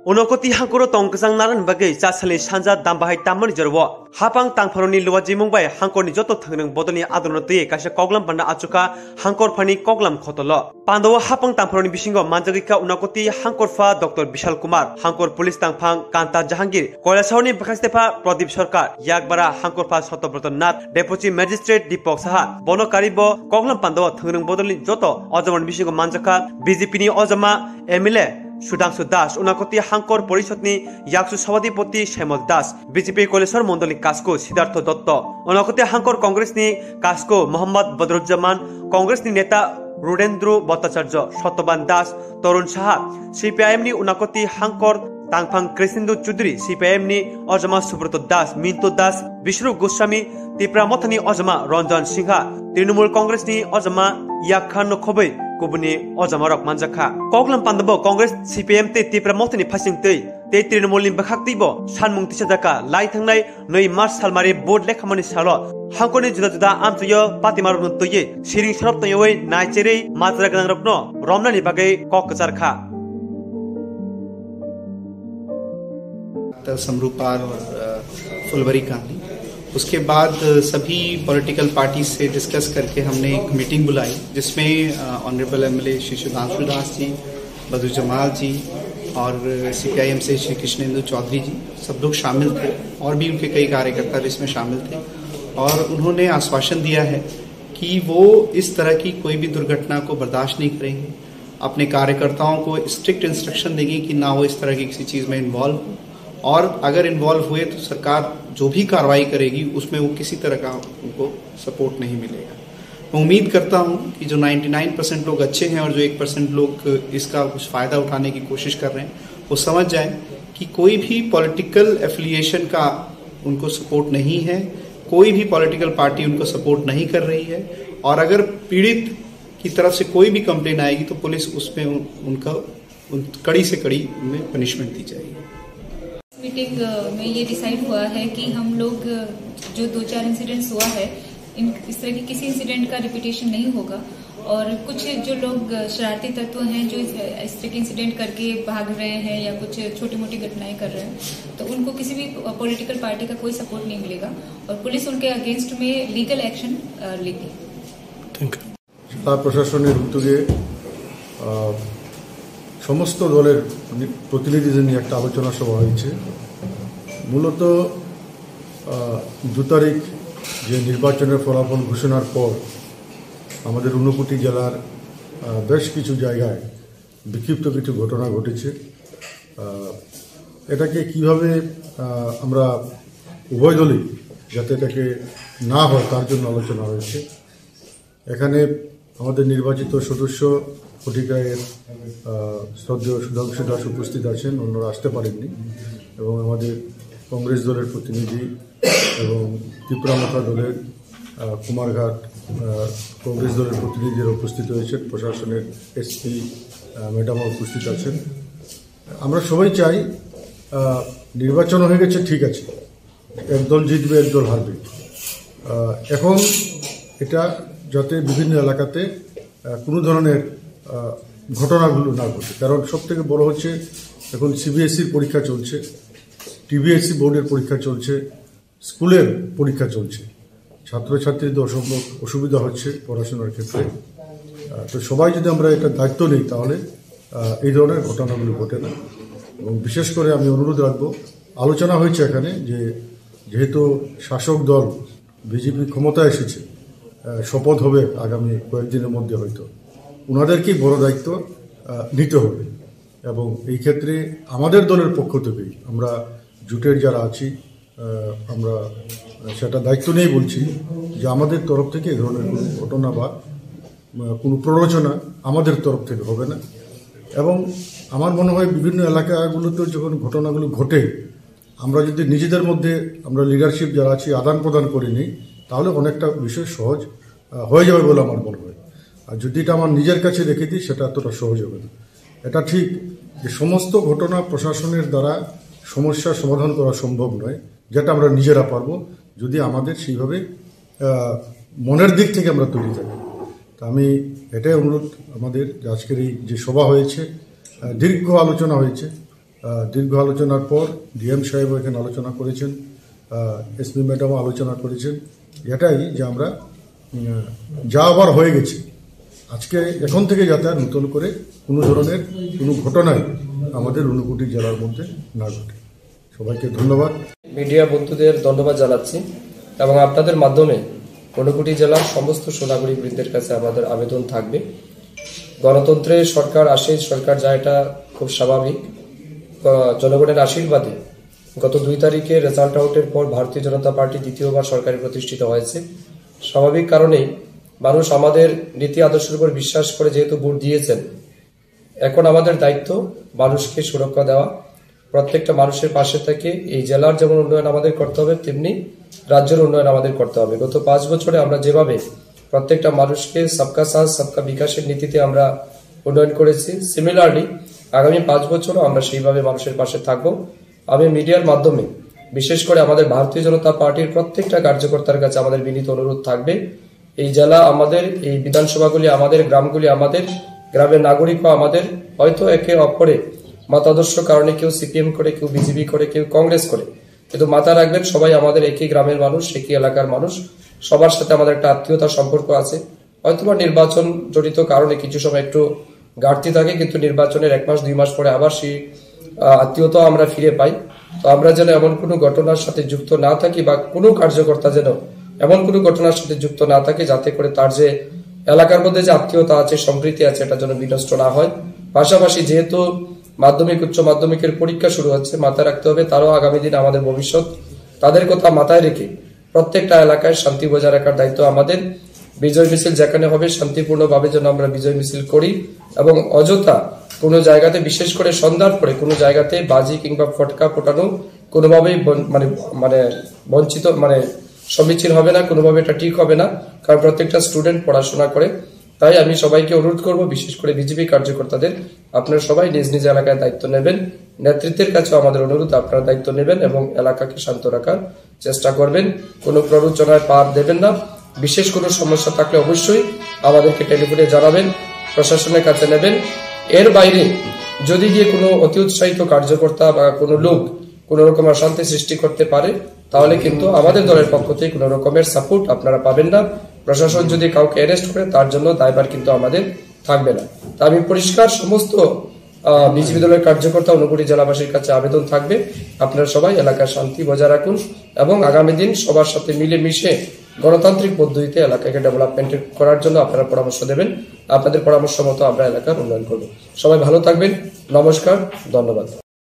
Unokoti hangkoro tongkasang naran bagai casali sanja dambahai tamani jarwo hapang tangfaroni luwaji mungbai hangkorni joto thangnang bodoni adonoti kaisa koglam banda achuka hangkor phani koglam khotolo pandawa hapang tangfaroni bisingo manjagika unokoti hangkor pha Dr. Bishal Kumar hangkor police tangphang Kanta Jahangir Koilashawni bakastepa Pradip Sarkar yakbara hangkor pha Sotobroto Nath Deputy Magistrate Deepak Saha bono karibo koglam pandawa thangnang bodoni joto ojaman bisingo manjaka BJP ni ojama MLA Sudhanshu Das unakoti hangkor porishotni yaksu sabadipoti Shemal Das BJP Koileshwar Mondoli Kasko Siddhartha Dotto unakoti hangkor Congress ni Kasko Mohammad Badruzzaman Congress ni neta Rudendru Bhattacharya Satyaban Das Torun Saha CPIM ni unakoti hangkor Tangphang Krishendu Choudhury CPIM ni Ojama Subroto Das Minto Das Vishnu Goswami Tipramothani Ojama Ranjan Singha Trinamool Congress ni Ojama Yakhan Khobai Kubuni Ojama Rok Manjaka Koglam Pandabo Congress CPM te Tipramothani Phasing te Trinamool ni Bakhaktibo Sanmung Tisadaka Lai Thangnai Noi March Salmari Board Lekhamani Salo Hangkoni Juda Juda Amtuyo Patimarok Nuntoye Siring Sorop Toyoi Naicherei Matra Ganang Rokno Romna ni Bagai Kok Kacharkha समरूपार और फुलवरी कांडी उसके बाद सभी political party से discuss करके हमने एक meeting बुलाई जिसमें ऑनरेबल एमएलए श्री सुधांशु दास जी बद्रुजमाल जी और सीपीआईएम से श्री कृष्णेंदु चौधरी जी सब लोग शामिल थे और भी उनके कई कार्यकर्ता भी इसमें शामिल थे और उन्होंने आश्वासन दिया है कि वो इस तरह की कोई भी दुर्घटना को बर्दाश्त नहीं करेंगे अपने कार्यकर्ताओं को स्ट्रिक्ट इंस्ट्रक्शन देंगे कि ना वो इस तरह की किसी चीज़ में इन्वॉल्व हो और अगर इन्वॉल्व हुए तो सरकार जो भी कार्रवाई करेगी उसमें वो किसी तरह का उनको सपोर्ट नहीं मिलेगा। मैं उम्मीद करता हूं कि जो 99% लोग अच्छे हैं और जो 1% लोग इसका कुछ फ़ायदा उठाने की कोशिश कर रहे हैं वो समझ जाएं कि कोई भी पॉलिटिकल एफिलिएशन का उनको सपोर्ट नहीं है, कोई भी पॉलिटिकल पार्टी उनको सपोर्ट नहीं कर रही है और अगर पीड़ित की तरफ से कोई भी कंप्लेन आएगी तो पुलिस उसमें उनका कड़ी से कड़ी उनमें पनिशमेंट दी जाएगी। मीटिंग में ये डिसाइड हुआ है कि हम लोग जो 2-4 इंसिडेंट्स हुआ है इस तरह की किसी इंसिडेंट का रिपीटेशन नहीं होगा और कुछ जो लोग शरारती तत्व हैं जो इस तरह के इंसिडेंट करके भाग रहे हैं या कुछ छोटी मोटी घटनाएं कर रहे हैं तो उनको किसी भी पॉलिटिकल पार्टी का कोई सपोर्ट नहीं मिलेगा और पुलिस उनके अगेंस्ट में लीगल एक्शन लेगी। প্রশাসনের উদ্যোগে সমস্ত দলের প্রতিনিধিদের নিয়ে একটা আলোচনা সভা হয়েছে। মূলত 2 তারিখ যে নির্বাচনের ফলাফল ঘোষণার পর আমাদের ঊনকোটি জেলার বেশ কিছু জায়গায় বিক্ষিপ্ত কিছু ঘটনা ঘটেছে। এটাকে কিভাবে আমরা উভয় দলই যাতে এটাকে না হয় তার জন্য আলোচনা হয়েছে। এখানে আমাদের নির্বাচিত সদস্য ফটিকায়ের শ্রদ্ধেয় সুধাংশু দাস উপস্থিত আছেন, অন্যরা আসতে পারেননি এবং আমাদের কংগ্রেস দলের প্রতিনিধি এবং ত্রিপুরামথা দলের কুমারঘাট কংগ্রেস দলের প্রতিনিধিরা উপস্থিত হয়েছেন, প্রশাসনের এসপি ম্যাডামও উপস্থিত আছেন। আমরা সবাই চাই নির্বাচন হয়ে গেছে ঠিক আছে, একদল জিতবে একদল হারবে, এখন এটা যাতে বিভিন্ন এলাকাতে কোনো ধরনের ঘটনাগুলো না ঘটে। কারণ সবথেকে বড় হচ্ছে এখন সিবিএসইর পরীক্ষা চলছে, টিবিএসই বোর্ডের পরীক্ষা চলছে, স্কুলের পরীক্ষা চলছে, ছাত্রছাত্রীদের অসম্ভব অসুবিধা হচ্ছে পড়াশোনার ক্ষেত্রে। তো সবাই যদি আমরা এটা দায়িত্ব নিই তাহলে এই ধরনের ঘটনাগুলো ঘটে না। এবং বিশেষ করে আমি অনুরোধ রাখবো, আলোচনা হয়েছে এখানে যে যেহেতু শাসক দল বিজেপি ক্ষমতায় এসেছে, শপথ হবে আগামী কয়েকদিনের মধ্যে, হয়তো ওনাদেরকেই বড় দায়িত্ব নিতে হবে এবং এই ক্ষেত্রে আমাদের দলের পক্ষ থেকেই আমরা জোটের যারা আছি আমরা সেটা দায়িত্ব নিয়েই বলছি যে আমাদের তরফ থেকে এই ধরনের কোনো ঘটনা বা কোনো প্ররোচনা আমাদের তরফ থেকে হবে না। এবং আমার মনে হয় বিভিন্ন এলাকাগুলোতে যখন ঘটনাগুলো ঘটে আমরা যদি নিজেদের মধ্যে আমরা লিডারশিপ যারা আছি আদান প্রদান করে নিই তাহলে অনেকটা বিষয় সহজ হয়ে যাবে বলে আমার মনে হয়। আর যদি এটা আমার নিজের কাছে রেখে দিই সেটা এতটা সহজ হবে না। এটা ঠিক যে সমস্ত ঘটনা প্রশাসনের দ্বারা সমস্যা সমাধান করা সম্ভব নয়, যেটা আমরা নিজেরা পারবো যদি আমাদের সেইভাবে মনের দিক থেকে আমরা তৈরি থাকি। তা আমি এটাই অনুরোধ আমাদের আজকের এই যে সভা হয়েছে, দীর্ঘ আলোচনা হয়েছে, দীর্ঘ আলোচনার পর ডিএম সাহেব এখানে আলোচনা করেছেন, এসপি ম্যাডামও আলোচনা করেছেন। এটাই যে আমরা যা আবার হয়ে গেছে, আজকে এখন থেকে যাতে আর নতুন করে কোনো ধরনের কোনো ঘটনাই আমাদের ঊনকোটি জেলার মধ্যে না ঘটে। সবাইকে ধন্যবাদ। মিডিয়া বন্ধুদের ধন্যবাদ জানাচ্ছি এবং আপনাদের মাধ্যমে ঊনকোটি জেলার সমস্ত সোনাগরী বৃন্দের কাছে আমাদের আবেদন থাকবে, গণতন্ত্রে সরকার আসে, সরকার যায়, এটা খুব স্বাভাবিক। জনগণের আশীর্বাদে গত 2 তারিখে রেজাল্ট আউটের পর ভারতীয় জনতা পার্টি দ্বিতীয়বার সরকারে প্রতিষ্ঠিত হয়েছে। স্বাভাবিক কারণেই মানুষ আমাদের নীতি আদর্শের উপর বিশ্বাস করে যেহেতু ভোট দিয়েছেন, এখন আমাদের দায়িত্ব মানুষকে সুরক্ষা দেওয়া, প্রত্যেকটা মানুষের পাশে থেকে এই জেলার যেমন উন্নয়ন আমাদের করতে হবে, তেমনি রাজ্যের উন্নয়ন আমাদের করতে হবে। গত 5 বছরে আমরা যেভাবে প্রত্যেকটা মানুষকে সবকা সাথ সবকা বিকাশের নীতিতে আমরা উন্নয়ন করেছি, সিমিলারলি আগামী 5 বছরও আমরা সেইভাবে মানুষের পাশে থাকব। আমি মিডিয়ার মাধ্যমে বিশেষ করে আমাদের ভারতীয় জনতা পার্টির প্রত্যেকটা কার্যকর্তার কাছে আমাদের বিনীত অনুরোধ থাকবে, এই জেলা আমাদের, এই বিধানসভাগুলি আমাদের, গ্রামগুলি আমাদের, গ্রামের নাগরিকও আমাদের। হয়তো একে অপরে মতাদর্শ কারণে কেউ সিপিএম করে, কেউ বিজেপি করে, কেউ কংগ্রেস করে, কিন্তু মাথা রাখবেন সবাই আমাদের একই গ্রামের মানুষ, একই এলাকার মানুষ, সবার সাথে আমাদের একটা আত্মীয়তার সম্পর্ক আছে। হয়তোবা নির্বাচন জড়িত কারণে কিছু সময় একটু ঘাটতি থাকে, কিন্তু নির্বাচনের 1 মাস 2 মাস পরে আবার সেই আত্মীয়তা আমরা ফিরে পাই। তো আমরা যেন এমন কোনো ঘটনার সাথে যুক্ত না থাকি, বা কোনো কার্যকর্তা যেন এমন কোনো ঘটনার সাথে যুক্ত না থাকে যাতে করে তার যে এলাকার মধ্যে যে আত্মীয়তা আছে, সম্প্রীতি আছে, এটা যেন বিনষ্ট না হয়। পাশাপাশি যেহেতু মাধ্যমিক উচ্চ মাধ্যমিকের পরীক্ষা শুরু হচ্ছে, মাথায় রাখতে হবে তারাও আগামী দিন আমাদের ভবিষ্যৎ। তাদের কথা মাথায় রেখে প্রত্যেকটা এলাকায় শান্তি বজায় রাখার দায়িত্ব আমাদের। বিজয় মিছিল যেখানে হবে শান্তিপূর্ণভাবে যেন আমরা বিজয় মিছিল করি, এবং অযথা কোনো জায়গাতে, বিশেষ করে সন্ধ্যার পরে কোনো জায়গাতে বাজি কিংবা ফটকা ফোটানো কোনোভাবেই বঞ্চিত সমীচীন হবে না, কোনোভাবে এটা ঠিক হবে না, কারণ প্রত্যেকটা স্টুডেন্ট পড়াশোনা করে। তাই আমি সবাইকে অনুরোধ করব, বিশেষ করে বিজেপি কার্যকর্তাদের, আপনারা সবাই নিজ নিজ এলাকায় দায়িত্ব নেবেন। নেতৃত্বের কাছেও আমাদের অনুরোধ, আপনারা দায়িত্ব নেবেন এবং এলাকাকে শান্ত রাখার চেষ্টা করবেন। কোনো প্ররোচনায় পা দেবেন না। বিশেষ কোনো সমস্যা থাকলে অবশ্যই আমাদেরকে টেলিফোনে জানাবেন, প্রশাসনের কাছে নেবেন। এর বাইরে যদি গিয়ে কোনো অতি উৎসাহিত কার্যকর্তা বা কোনো লোক কোনো রকম অশান্তি সৃষ্টি করতে পারে, তাহলে কিন্তু আমাদের দলের পক্ষ থেকে কোনো রকমের সাপোর্ট আপনারা পাবেন না। প্রশাসন যদি কাউকে অ্যারেস্ট করে, তার জন্য দায়ভার কিন্তু আমাদের থাকবে না। তা আমি পরিষ্কার সমস্ত বিজেপি দলের কার্যকর্তা ঊনকোটি জেলাবাসীর কাছে আবেদন থাকবে, আপনারা সবাই এলাকার শান্তি বজায় রাখুন এবং আগামী দিন সবার সাথে মিলে মিশে গণতান্ত্রিক পদ্ধতিতে এলাকাকে ডেভেলপমেন্ট করার জন্য আপনারা পরামর্শ দেবেন। আপনাদের পরামর্শ মতো আমরা এলাকার উন্নয়ন করব। সবাই ভালো থাকবেন। নমস্কার, ধন্যবাদ।